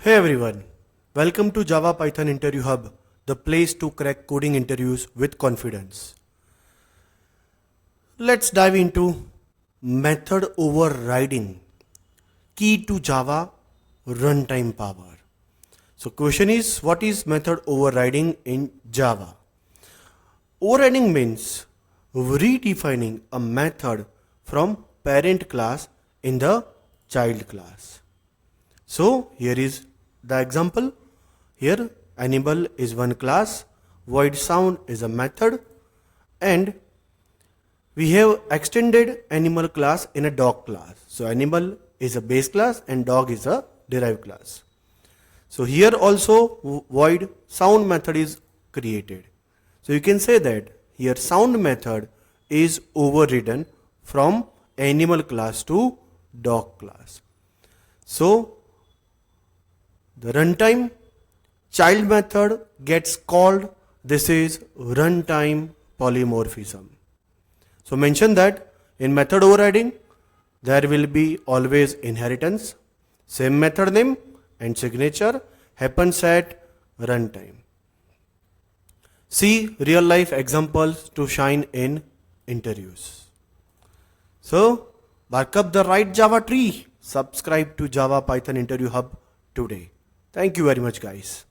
Hey everyone, welcome to Java Python Interview Hub, the place to crack coding interviews with confidence. Let's dive into method overriding, key to Java runtime power. So question is, what is method overriding in Java? Overriding means redefining a method from parent class in the child class. So here is the example. Here animal is one class, void sound is a method, and we have extended animal class in a dog class. So animal is a base class and dog is a derived class. So here also void sound method is created. So you can say that here sound method is overridden from animal class to dog class. So the runtime child method gets called. This is runtime polymorphism. So mention that in method overriding there will be always inheritance, same method name and signature happens at runtime. See real life examples to shine in interviews. So bark up the right Java tree. Subscribe to Java Python Interview Hub today. Thank you very much, guys.